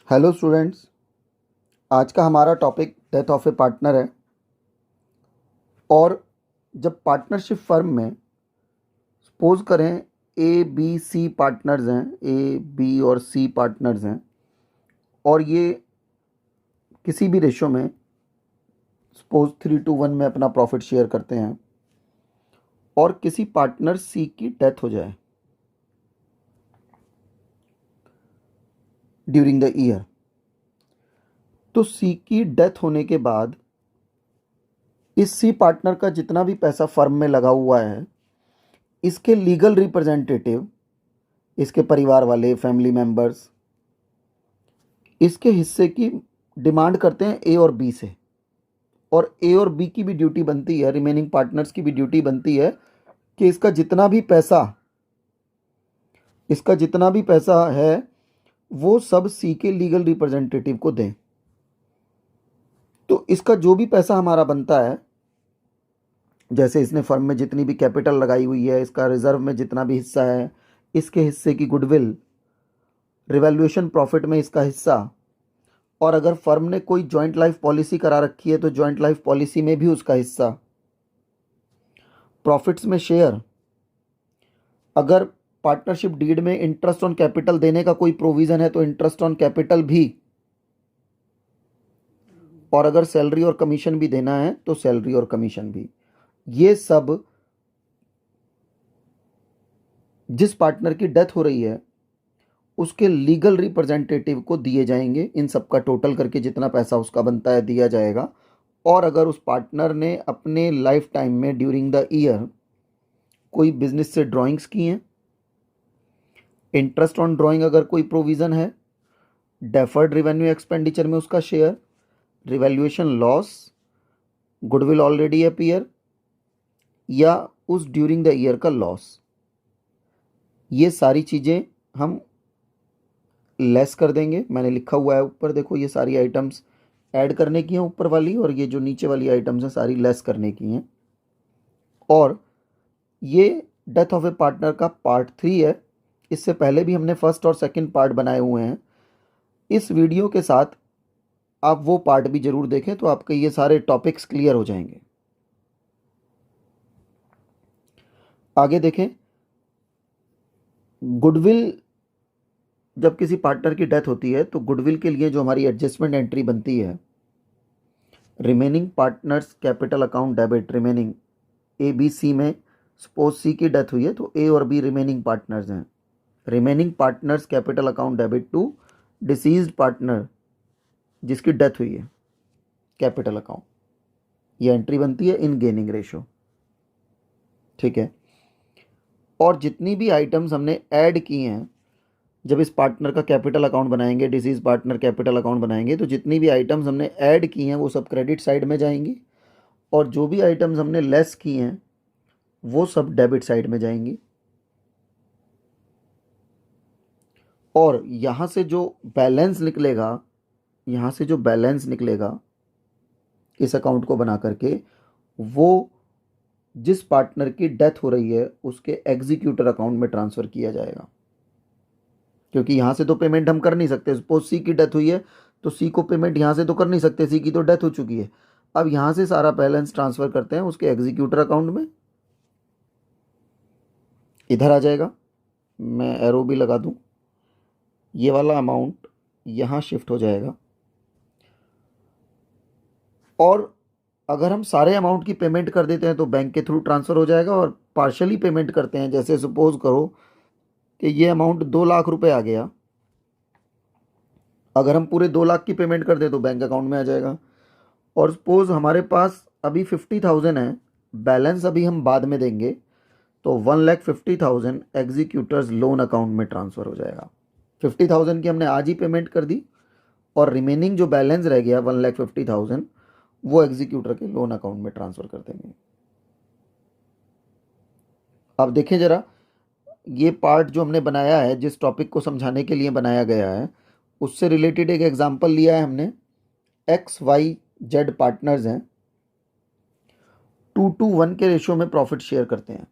Hello students. आज का हमारा topic death of A partner है। और जब पार्टनरशिप फर्म में सपोज करें ए बी सी पार्टनर्स हैं, ए बी और सी पार्टनर्स हैं, और ये किसी भी रेशो में सपोज 3:1 में अपना प्रॉफिट शेयर करते हैं, और किसी पार्टनर सी की डेथ हो जाए ड्यूरिंग द ईयर, तो सी की डेथ होने के बाद इस सी पार्टनर का जितना भी पैसा फर्म में लगा हुआ है, इसके लीगल रिप्रेजेंटेटिव, इसके परिवार वाले, फैमिली मेंबर्स, इसके हिस्से की डिमांड करते हैं ए और बी से। और ए और बी की भी ड्यूटी बनती है, रिमेनिंग पार्टनर्स की भी ड्यूटी बनती है कि इसका जितना भी पैसा है वो सब सी के लीगल रिप्रेजेंटेटिव को दें। तो इसका जो भी पैसा हमारा बनता है, जैसे इसने फर्म में जितनी भी कैपिटल लगाई हुई है, इसका रिजर्व में जितना भी हिस्सा है, इसके हिस्से की गुडविल, रिवैल्यूएशन प्रॉफिट में इसका हिस्सा, और अगर फर्म ने कोई जॉइंट लाइफ पॉलिसी करा रखी है तो जॉइंट लाइफ पॉलिसी में भी उसका हिस्सा, प्रॉफिट्स में शेयर, अगर पार्टनरशिप डीड में इंटरेस्ट ऑन कैपिटल देने का कोई प्रोविजन है तो इंटरेस्ट ऑन कैपिटल भी, और अगर सैलरी और कमीशन भी देना है तो सैलरी और कमीशन भी। ये सब जिस पार्टनर की डेथ हो रही है उसके लीगल रिप्रेजेंटेटिव को दिए जाएंगे। इन सब का टोटल करके जितना पैसा उसका बनता है दिया जाएगा। और अगर उस पार्टनर ने अपने लाइफ टाइम में ड्यूरिंग द ईयर कोई बिजनेस से ड्राइंग्स की हैं, इंटरेस्ट ऑन ड्राइंग अगर कोई प्रोविज़न है, डेफर्ड रिवेन्यू एक्सपेंडिचर में उसका share, revaluation loss, goodwill already appear, या उस ड्यूरिंग द ईयर का लॉस, ये सारी चीज़ें हम लेस कर देंगे। मैंने लिखा हुआ है ऊपर, देखो ये सारी आइटम्स ऐड करने की हैं ऊपर वाली, और ये जो नीचे वाली आइटम्स हैं सारी लेस करने की हैं। और ये डेथ ऑफ ए पार्टनर का पार्ट 3 है। इससे पहले भी हमने फर्स्ट और सेकंड पार्ट बनाए हुए हैं। इस वीडियो के साथ आप वो पार्ट भी ज़रूर देखें तो आपके ये सारे टॉपिक्स क्लियर हो जाएंगे। आगे देखें, गुडविल, जब किसी पार्टनर की डेथ होती है तो गुडविल के लिए जो हमारी एडजस्टमेंट एंट्री बनती है, remaining partners capital account debit, remaining A B C में सपोज सी की डेथ हुई है तो ए और बी रिमेनिंग पार्टनर्स हैं। Remaining partners capital account debit to deceased partner जिसकी डेथ हुई है, कैपिटल अकाउंट, ये एंट्री बनती है इन गेनिंग रेशो। ठीक है। और जितनी भी आइटम्स हमने ऐड की हैं, जब इस पार्टनर का कैपिटल अकाउंट बनाएंगे, डिसीज पार्टनर कैपिटल अकाउंट बनाएंगे, तो जितनी भी आइटम्स हमने ऐड की हैं वो सब क्रेडिट साइड में जाएंगी, और जो भी आइटम्स हमने लेस की हैं वो सब डेबिट साइड में जाएंगी। और यहाँ से जो बैलेंस निकलेगा, यहाँ से जो बैलेंस निकलेगा इस अकाउंट को बना करके, वो जिस पार्टनर की डेथ हो रही है उसके एग्जीक्यूटर अकाउंट में ट्रांसफ़र किया जाएगा। क्योंकि यहाँ से तो पेमेंट हम कर नहीं सकते। सपोज सी की डेथ हुई है तो सी को पेमेंट यहाँ से तो कर नहीं सकते, सी की तो डेथ हो चुकी है। अब यहाँ से सारा बैलेंस ट्रांसफ़र करते हैं उसके एग्जीक्यूटर अकाउंट में, इधर आ जाएगा। मैं एरो भी लगा दूँ, ये वाला अमाउंट यहाँ शिफ्ट हो जाएगा। और अगर हम सारे अमाउंट की पेमेंट कर देते हैं तो बैंक के थ्रू ट्रांसफ़र हो जाएगा, और पार्शली पेमेंट करते हैं, जैसे सपोज करो कि ये अमाउंट 2 लाख रुपए आ गया, अगर हम पूरे 2 लाख की पेमेंट कर दें तो बैंक अकाउंट में आ जाएगा। और सपोज हमारे पास अभी 50,000 है, बैलेंस अभी हम बाद में देंगे, तो 1,50,000 एग्जीक्यूटर्स लोन अकाउंट में ट्रांसफ़र हो जाएगा। 50,000 की हमने आज ही पेमेंट कर दी, और रिमेनिंग जो बैलेंस रह गया 1,50,000 वो एग्जीक्यूटर के लोन अकाउंट में ट्रांसफ़र कर देंगे। अब देखें ज़रा, ये पार्ट जो हमने बनाया है, जिस टॉपिक को समझाने के लिए बनाया गया है, उससे रिलेटेड एक एग्जांपल लिया है हमने। एक्स वाई जेड पार्टनर्स हैं, 2:1 के रेशियो में प्रॉफिट शेयर करते हैं,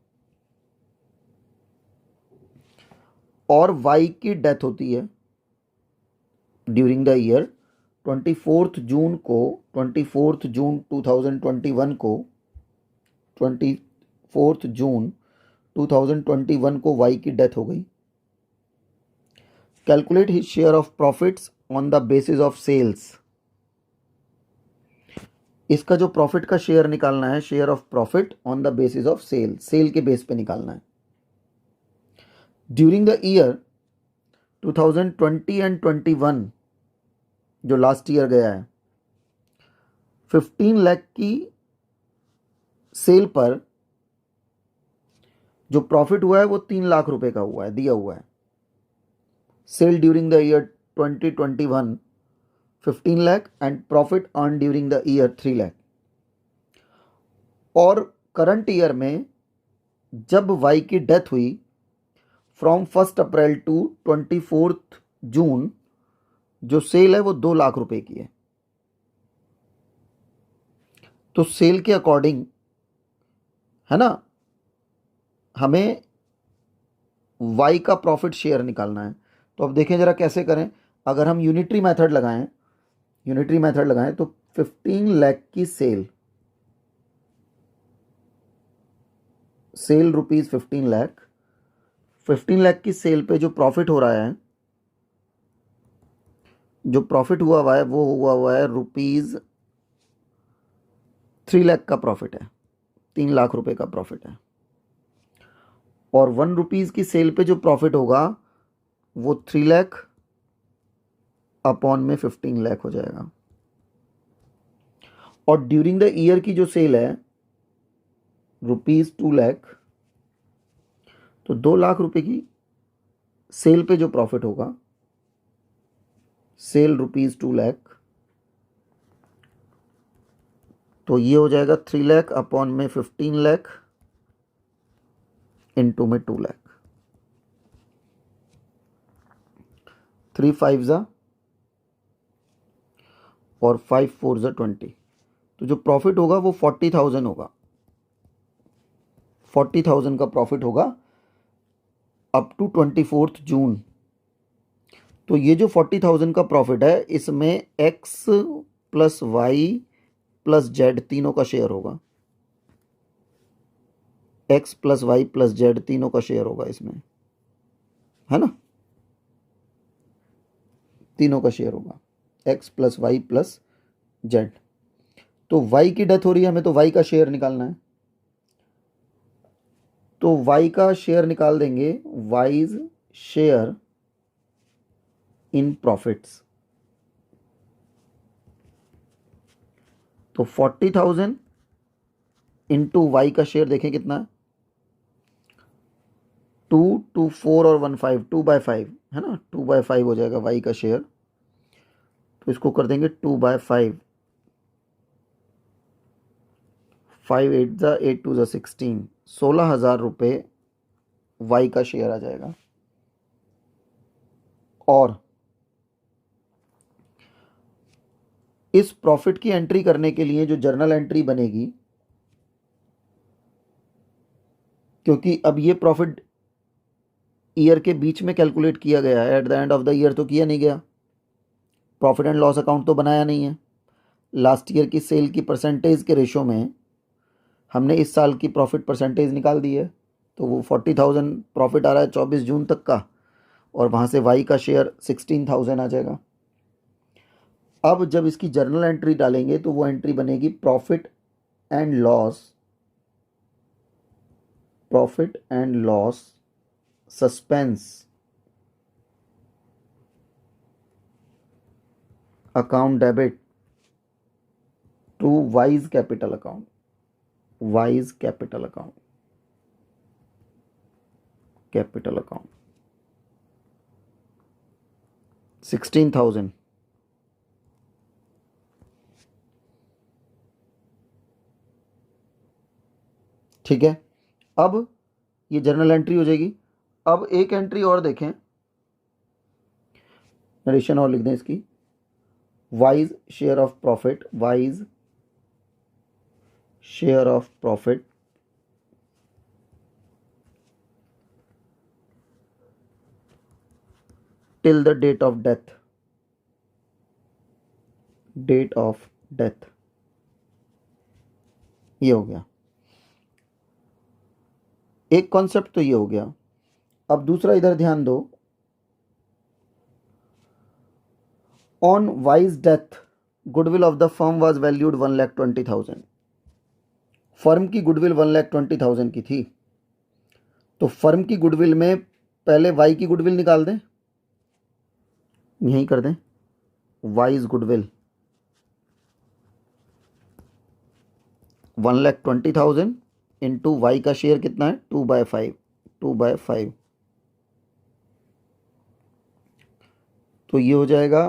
और वाई की डेथ होती है ड्यूरिंग द ईयर 24 जून 2021 को 24 जून 2021 को वाई की डेथ हो गई। Calculate his share of profits on the basis of sales. इसका जो प्रॉफिट का शेयर निकालना है, share of profit on the basis of sale, sale के बेस पे निकालना है। ड्यूरिंग द ईयर 2020 एंड 21 जो लास्ट ईयर गया है, 15 लाख की सेल पर जो प्रॉफिट हुआ है वो 3 लाख रुपए का हुआ है, दिया हुआ है। Sale during the year 2021 15 lakh and profit earn during the year 3 lakh. और करंट ईयर में जब वाई की डेथ हुई फ्रॉम 1 अप्रैल टू 24 जून, जो सेल है वो 2 लाख रुपए की है। तो सेल के अकॉर्डिंग है ना, हमें वाई का प्रॉफिट शेयर निकालना है। तो अब देखें जरा कैसे करें। अगर हम यूनिटरी मेथड लगाएं तो 15 लाख की सेल रुपीज 15 लाख की सेल पे जो प्रॉफिट हो रहा है, जो प्रॉफिट हुआ है वो हुआ है रुपीज 3 लाख का प्रॉफिट है, 3 लाख रुपए का प्रॉफिट है। और 1 रुपीज की सेल पे जो प्रॉफिट होगा वो 3 लाख अपॉन में 15 लाख हो जाएगा। और ड्यूरिंग द ईयर की जो सेल है रुपीज 2 लाख, तो 2 लाख रुपए की सेल पे जो प्रॉफिट होगा, सेल रुपीज 2 लाख, तो ये हो जाएगा 3 लाख अपॉन में 15 लाख इनटू में 2 लाख। 3 5 जा और 5 4 जा 20। तो जो प्रॉफिट होगा वो 40,000 होगा, 40,000 का प्रॉफिट होगा अप टू 24 जून। तो ये जो 40,000 का प्रॉफिट है इसमें X plus Y plus Z तीनों का शेयर होगा, X plus Y plus Z तीनों का शेयर होगा इसमें, है ना, तीनों का शेयर होगा, X plus Y plus Z. तो वाई की डेथ हो रही है, हमें तो वाई का शेयर निकालना है। तो वाई का शेयर निकाल देंगे, वाइज शेयर इन प्रॉफिट्स। तो 40,000 इंटू वाई का शेयर देखें कितना है, 2 2 4 और 1 5, 2/5 है ना, 2/5 हो जाएगा वाई का शेयर। तो इसको कर देंगे 2/5, 5 8 जा 8 2 जा 16, 16,000 रुपये वाई का शेयर आ जाएगा। और इस प्रॉफिट की एंट्री करने के लिए जो जर्नल एंट्री बनेगी, क्योंकि अब ये प्रॉफिट ईयर के बीच में कैलकुलेट किया गया है, at the end of the year तो किया नहीं गया, प्रॉफिट एंड लॉस अकाउंट तो बनाया नहीं है। लास्ट ईयर की सेल की परसेंटेज के रेशो में हमने इस साल की प्रॉफिट परसेंटेज निकाल दी है। तो वो 40,000 प्रॉफिट आ रहा है 24 जून तक का, और वहाँ से वाई का शेयर 16,000 आ जाएगा। अब जब इसकी जर्नल एंट्री डालेंगे तो वो एंट्री बनेगी profit and loss suspense account debit to wise capital account, capital account 16,000। ठीक है, अब ये जर्नल एंट्री हो जाएगी। अब एक एंट्री और देखें, नरेशन और लिख दें इसकी, Y's share of profit till the date of death, date of death, ये हो गया एक कॉन्सेप्ट, तो ये हो गया। अब दूसरा इधर ध्यान दो, on wise death goodwill of the firm was valued 1,20,000। Firm की गुडविल 1,20,000 की थी, तो फर्म की गुडविल में पहले वाई की गुडविल निकाल दें, यहीं कर दें, वाइज गुडविल 1,20,000 इंटू वाई का शेयर कितना है 2/5, 2/5, तो ये हो जाएगा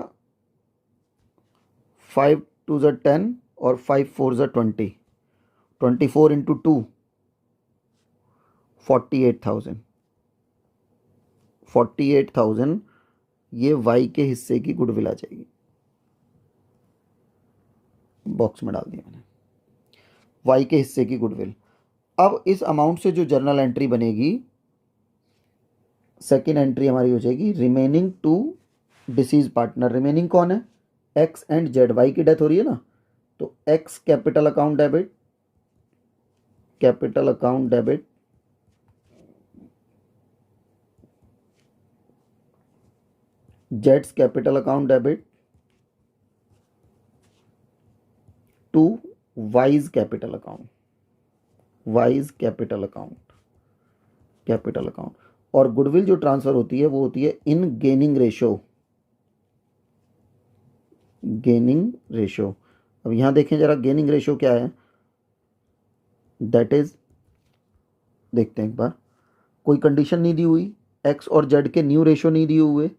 5 2 ज़ा 10 और 5 4 ज़ा 20, 24 इंटू 2 48,000, 48,000 ये वाई के हिस्से की गुडविल आ जाएगी। बॉक्स में डाल दिया मैंने, वाई के हिस्से की गुडविल। अब इस अमाउंट से जो जर्नल एंट्री बनेगी, सेकेंड एंट्री हमारी हो जाएगी रिमेनिंग टू डिसीज पार्टनर। रिमेनिंग कौन है, एक्स एंड जेड, वाई की डेथ हो रही है ना, तो X capital account debit, capital account debit, जेड्स capital account debit to wise capital account, Y's capital account, capital account. और गुडविल जो ट्रांसफर होती है वो होती है in gaining ratio, gaining ratio. अब यहां देखें जरा गेनिंग रेशो क्या है, दैट इज, देखते हैं एक बार, कोई कंडीशन नहीं दी हुई, एक्स और जेड के न्यू रेशो नहीं दिए हुए,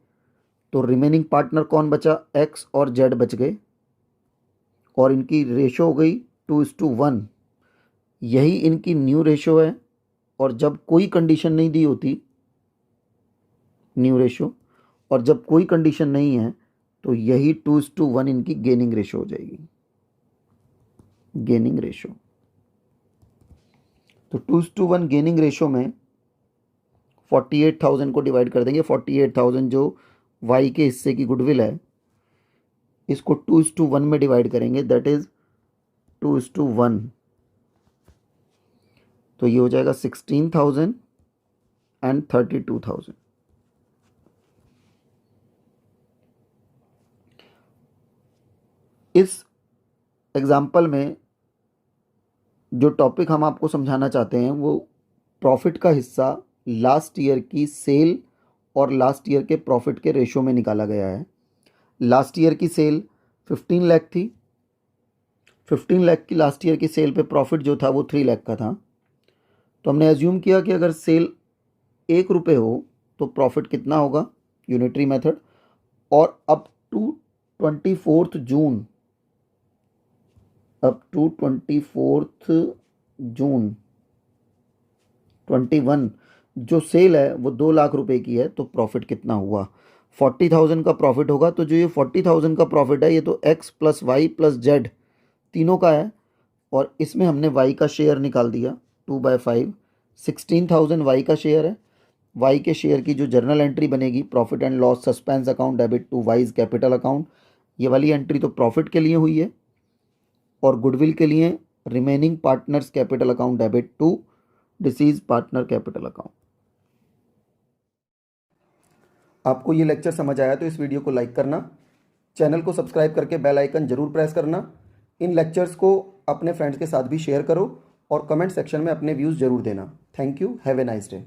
तो रिमेनिंग पार्टनर कौन बचा, एक्स और जेड बच गए, और इनकी रेशो हो गई 2:1, यही इनकी न्यू रेशो है। और जब कोई कंडीशन नहीं दी होती, न्यू रेशो, और जब कोई कंडीशन नहीं है तो यही 2:1 इनकी गेनिंग रेशो हो जाएगी, गेनिंग रेशो। तो 2:1 गेनिंग रेशो में 48,000 को डिवाइड कर देंगे, 48,000 जो वाई के हिस्से की गुडविल है, इसको 2:1 में डिवाइड करेंगे, दैट इज 2:1, तो ये हो जाएगा 16,000 एंड 32,000। इस एग्जाम्पल में जो टॉपिक हम आपको समझाना चाहते हैं वो प्रॉफिट का हिस्सा लास्ट ईयर की सेल और लास्ट ईयर के प्रॉफिट के रेशो में निकाला गया है। लास्ट ईयर की सेल 15 लाख थी, 15 लाख की लास्ट ईयर की सेल पे प्रॉफिट जो था वो 3 लाख का था। तो हमने एज्यूम किया कि अगर सेल 1 रुपये हो तो प्रॉफिट कितना होगा, यूनिटरी मेथड, और up to 24 June, up to 24 June 21 जो सेल है वो 2 लाख रुपए की है, तो प्रॉफिट कितना हुआ, 40,000 का प्रॉफिट होगा। तो जो ये 40,000 का प्रॉफिट है ये तो X plus Y plus Z तीनों का है, और इसमें हमने वाई का शेयर निकाल दिया 2/5, 16,000 वाई का शेयर है। वाई के शेयर की जो जर्नल एंट्री बनेगी, profit and loss suspense account debit to wise capital account, ये वाली एंट्री तो प्रॉफिट के लिए हुई है, और गुडविल के लिए remaining partners capital account debit to deceased partner capital account. आपको ये लेक्चर समझ आया तो इस वीडियो को लाइक करना, चैनल को सब्सक्राइब करके बेल आइकन जरूर प्रेस करना। इन लेक्चर्स को अपने फ्रेंड्स के साथ भी शेयर करो और कमेंट सेक्शन में अपने व्यूज़ जरूर देना। Thank you, have a nice day.